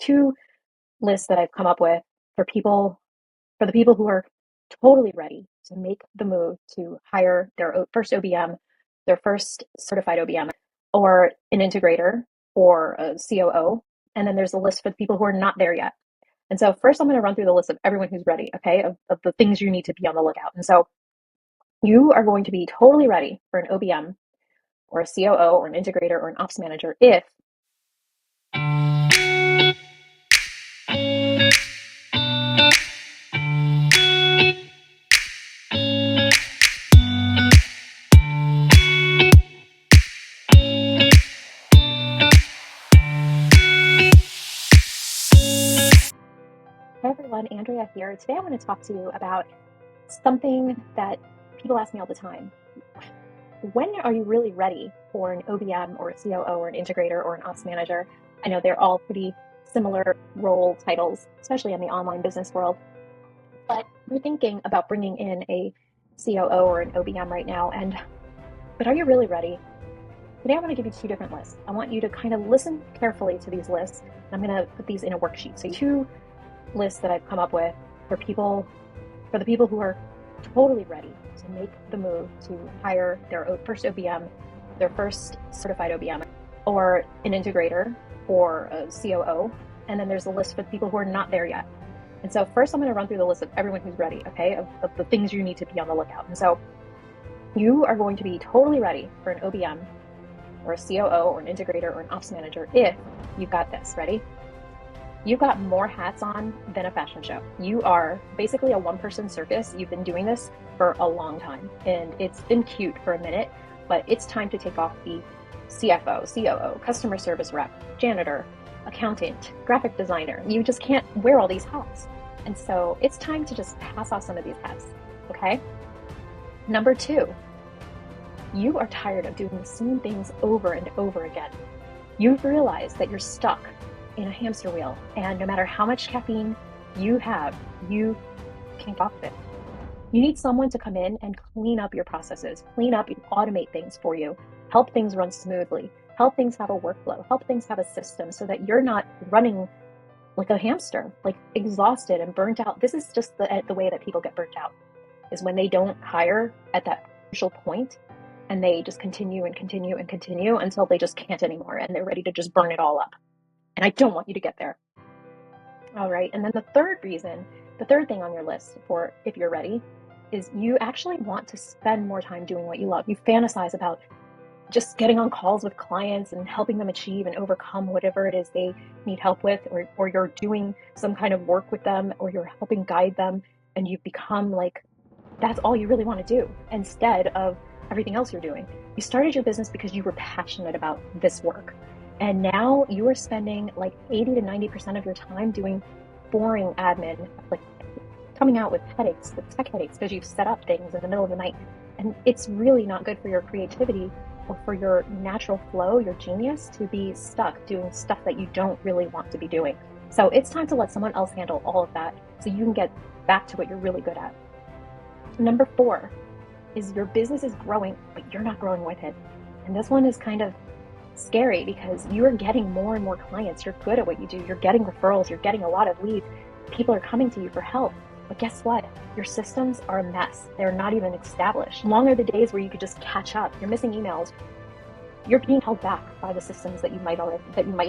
two lists that I've come up with for for the people who are totally ready to make the move to hire their first OBM, their first certified OBM, or an integrator or a COO. And then there's a list for the people who are not there yet. And so first I'm going to run through the list of everyone who's ready, okay, of the things you need to be on the lookout. And so you are going to be totally ready for an OBM or a COO or an integrator or an ops manager if Hey everyone, Andrea here. Today I want to talk to you about something that people ask me all the time. When are you really ready for an OBM or a COO or an integrator or an ops manager? I know they're all pretty similar role titles, especially in the online business world, but you're thinking about bringing in a COO or an OBM right now, but are you really ready? Today I want to give you two different lists. I want you to kind of listen carefully to these lists. I'm going to put these in a worksheet. So two lists that I've come up with for the people who are totally ready to make the move to hire their first OBM, their first certified OBM, or an integrator or a COO. And then there's a list for the people who are not there yet. And so first I'm going to run through the list of everyone who's ready, okay, of the things you need to be on the lookout. And so you are going to be totally ready for an OBM or a COO or an integrator or an ops manager if you've got this. Ready? You've got more hats on than a fashion show. You are basically a one-person circus. You've been doing this for a long time, and it's been cute for a minute, but it's time to take off the CFO, COO, customer service rep, janitor, accountant, graphic designer. You just can't wear all these hats. And so it's time to just pass off some of these hats, okay? Number two, you are tired of doing the same things over and over again. You've realized that you're stuck in a hamster wheel, and no matter how much caffeine you have, you can't get off of it. You need someone to come in and clean up your processes, clean up and automate things for you, help things run smoothly, help things have a workflow, help things have a system so that you're not running like a hamster, like exhausted and burnt out. This is just the way that people get burnt out, is when they don't hire at that crucial point and they just continue and continue and continue until they just can't anymore and they're ready to just burn it all up. And I don't want you to get there. All right. And then the third thing on your list for if you're ready is you actually want to spend more time doing what you love. You fantasize about just getting on calls with clients and helping them achieve and overcome whatever it is they need help with, or you're doing some kind of work with them, or you're helping guide them, and you've become like, that's all you really want to do instead of everything else you're doing. You started your business because you were passionate about this work. And now you are spending like 80 to 90% of your time doing boring admin, like coming out with headaches, with tech headaches, because you've set up things in the middle of the night. And it's really not good for your creativity or for your natural flow, your genius, to be stuck doing stuff that you don't really want to be doing. So it's time to let someone else handle all of that so you can get back to what you're really good at. Number four is your business is growing, but you're not growing with it. And this one is kind of scary because you are getting more and more clients. You're good at what you do. You're getting referrals. You're getting a lot of leads. People are coming to you for help. But guess what? Your systems are a mess. They're not even established. Long are the days where you could just catch up. You're missing emails. You're being held back by the systems that you might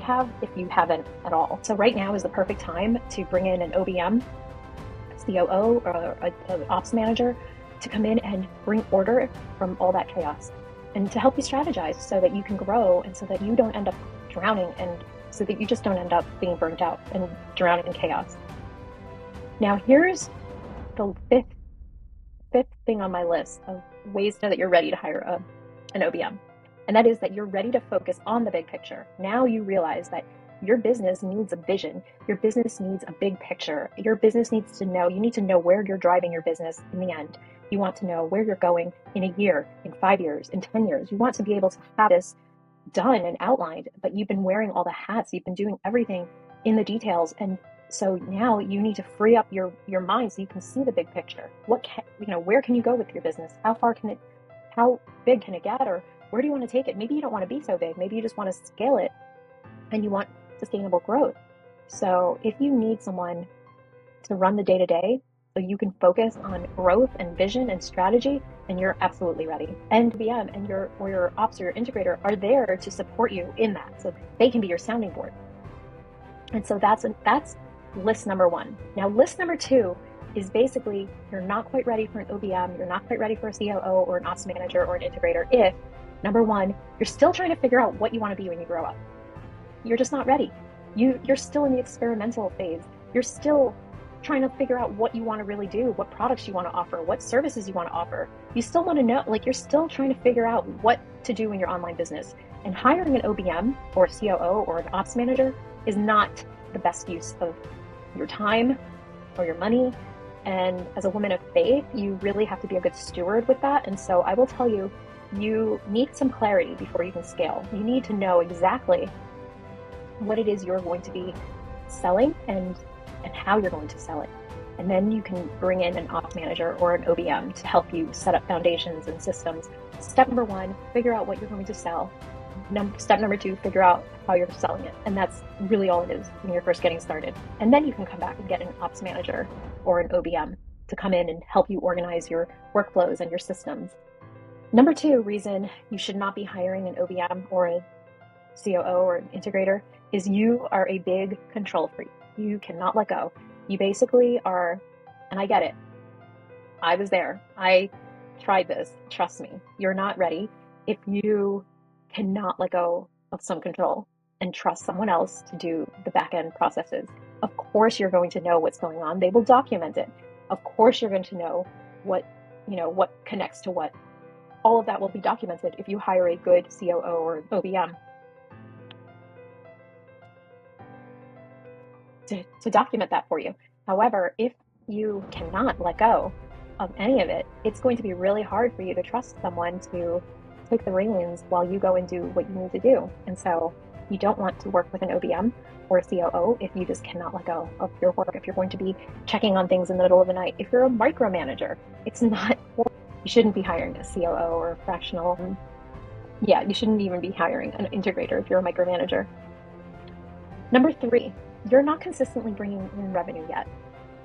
have if you haven't at all. So right now is the perfect time to bring in an OBM, COO, or an ops manager to come in and bring order from all that chaos, and to help you strategize so that you can grow and so that you don't end up drowning, and so that you just don't end up being burnt out and drowning in chaos. Now, here's the fifth thing on my list of ways to know that you're ready to hire an OBM. And that is that you're ready to focus on the big picture. Now you realize that your business needs a vision. Your business needs a big picture. Your business needs to know, you need to know where you're driving your business in the end. You want to know where you're going in a year, in 5 years, in 10 years. You want to be able to have this done and outlined, but you've been wearing all the hats. You've been doing everything in the details. And so now you need to free up your mind so you can see the big picture. Where can you go with your business? How big can it get? Or where do you want to take it? Maybe you don't want to be so big. Maybe you just want to scale it and you want sustainable growth. So if you need someone to run the day to day so you can focus on growth and vision and strategy, then you're absolutely ready. And VM and your ops or your integrator are there to support you in that. So they can be your sounding board. And so that's list number one. Now, list number two is basically you're not quite ready for an OBM, you're not quite ready for a COO or an ops manager or an integrator if, number one, you're still trying to figure out what you want to be when you grow up. You're just not ready. You're still in the experimental phase. You're still trying to figure out what you want to really do, what products you want to offer, what services you want to offer. You still want to know, like you're still trying to figure out what to do in your online business. And hiring an OBM or a COO or an ops manager is not the best use of your time or your money. And as a woman of faith, you really have to be a good steward with that. And so I will tell you, you need some clarity before you can scale. You need to know exactly what it is you're going to be selling and how you're going to sell it. And then you can bring in an ops manager or an OBM to help you set up foundations and systems. Step number one, figure out what you're going to sell. Step number two, figure out how you're selling it. And that's really all it is when you're first getting started. And then you can come back and get an ops manager or an OBM to come in and help you organize your workflows and your systems. Number two reason you should not be hiring an OBM or a COO or an integrator is you are a big control freak. You cannot let go. You basically are, and I get it. I was there. I tried this. Trust me, you're not ready if you cannot let go of some control and trust someone else to do the back end processes. Of course, you're going to know what's going on. They will document it. Of course, you're going to know what connects to what. All of that will be documented if you hire a good COO or OBM. To document that for you. However, if you cannot let go of any of it, it's going to be really hard for you to trust someone to take the reins while you go and do what you need to do. And so you don't want to work with an OBM or a COO if you just cannot let go of your work, if you're going to be checking on things in the middle of the night. If you're a micromanager, it's not, you shouldn't be hiring a COO or a fractional. Yeah, you shouldn't even be hiring an integrator if you're a micromanager. Number three, you're not consistently bringing in revenue yet.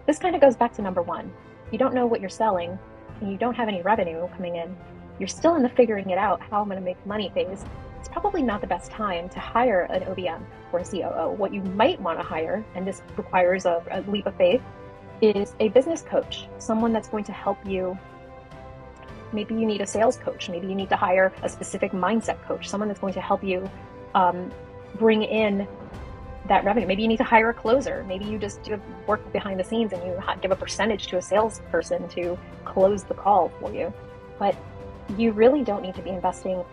This kind of goes back to number one. You don't know what you're selling and you don't have any revenue coming in. You're still in the figuring it out, how I'm going to make money phase. It's probably not the best time to hire an OBM or a COO. What you might want to hire, and this requires a leap of faith, is a business coach, someone that's going to help you. Maybe you need a sales coach. Maybe you need to hire a specific mindset coach, someone that's going to help you bring in that revenue. Maybe you need to hire a closer. Maybe you just do work behind the scenes and you give a percentage to a salesperson to close the call for you. But you really don't need to be investing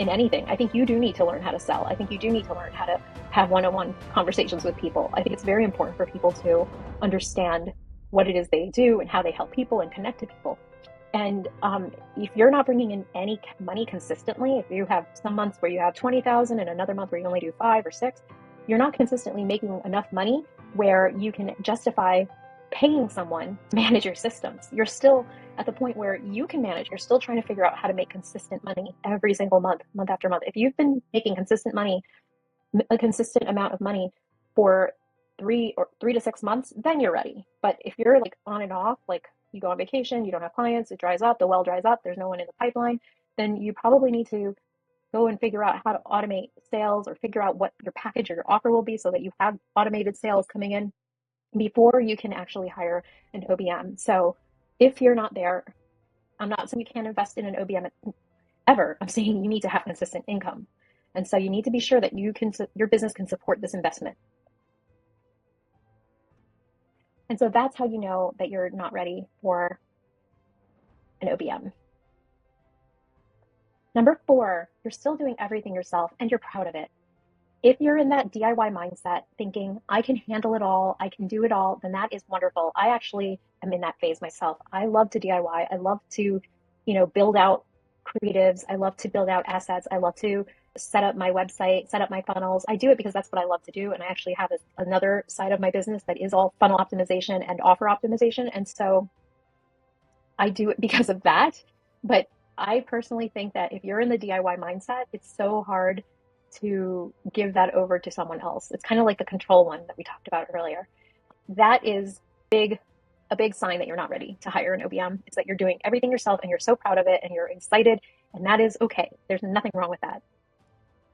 in anything. I think you do need to learn how to sell. I think you do need to learn how to have one-on-one conversations with people. I think it's very important for people to understand what it is they do and how they help people and connect to people. And if you're not bringing in any money consistently, if you have some months where you have 20,000 and another month where you only do 5 or 6, you're not consistently making enough money where you can justify paying someone to manage your systems. You're still at the point where you can manage. You're still trying to figure out how to make consistent money every single month, month after month. If you've been making consistent money, a consistent amount of money for 3 to 6 months, then you're ready. But if you're like on and off, like you go on vacation, you don't have clients, it dries up, the well dries up, there's no one in the pipeline, then you probably need to go and figure out how to automate sales or figure out what your package or your offer will be so that you have automated sales coming in before you can actually hire an OBM. So if you're not there, I'm not saying you can't invest in an OBM ever. I'm saying you need to have consistent income. And so you need to be sure that your business can support this investment. And so that's how you know that you're not ready for an OBM. Number 4, you're still doing everything yourself and you're proud of it. If you're in that DIY mindset thinking, I can handle it all, I can do it all, then that is wonderful. I actually am in that phase myself. I love to DIY. I love to, build out creatives. I love to build out assets. I love to set up my website, set up my funnels. I do it because that's what I love to do. And I actually have another side of my business that is all funnel optimization and offer optimization. And so I do it because of that. But I personally think that if you're in the DIY mindset, it's so hard to give that over to someone else. It's kind of like the control one that we talked about earlier. That is big, a big sign that you're not ready to hire an OBM. It's that you're doing everything yourself and you're so proud of it and you're excited, and that is okay. There's nothing wrong with that.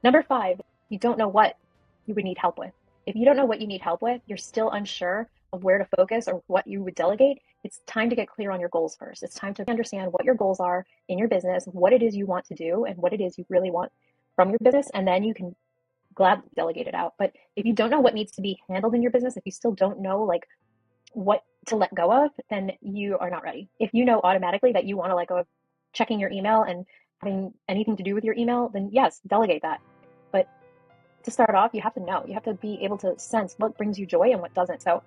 Number five, you don't know what you would need help with. If you don't know what you need help with, you're still unsure of where to focus or what you would delegate. It's time to get clear on your goals first. It's time to understand what your goals are in your business, what it is you want to do, and what it is you really want from your business. And then you can gladly delegate it out. But if you don't know what needs to be handled in your business, if you still don't know like what to let go of, then you are not ready. If you know automatically that you want to let go of checking your email and having anything to do with your email, then yes, delegate that. But to start off, you have to know. You have to be able to sense what brings you joy and what doesn't. So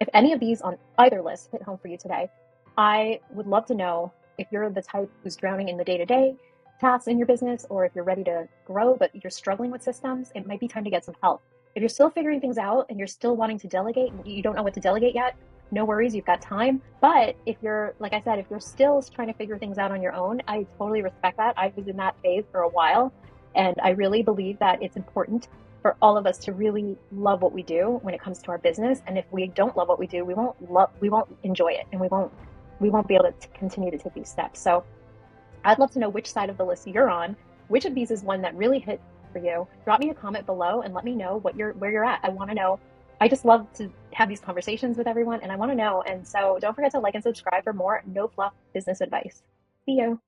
if any of these on either list hit home for you today, I would love to know if you're the type who's drowning in the day-to-day tasks in your business, or if you're ready to grow but you're struggling with systems. It might be time to get some help. If you're still figuring things out and you're still wanting to delegate and you don't know what to delegate yet, no worries, you've got time. But if you're, like I said, if you're still trying to figure things out on your own, I totally respect that. I was in that phase for a while, and I really believe that it's important for all of us to really love what we do when it comes to our business. And if we don't love what we do, we won't enjoy it, and we won't be able to continue to take these steps. So I'd love to know which side of the list you're on. Which of these is one that really hit for you? Drop me a comment below and let me know where you're at. I want to know. I just love to have these conversations with everyone, and I want to know. And so don't forget to like and subscribe for more no fluff business advice. See you.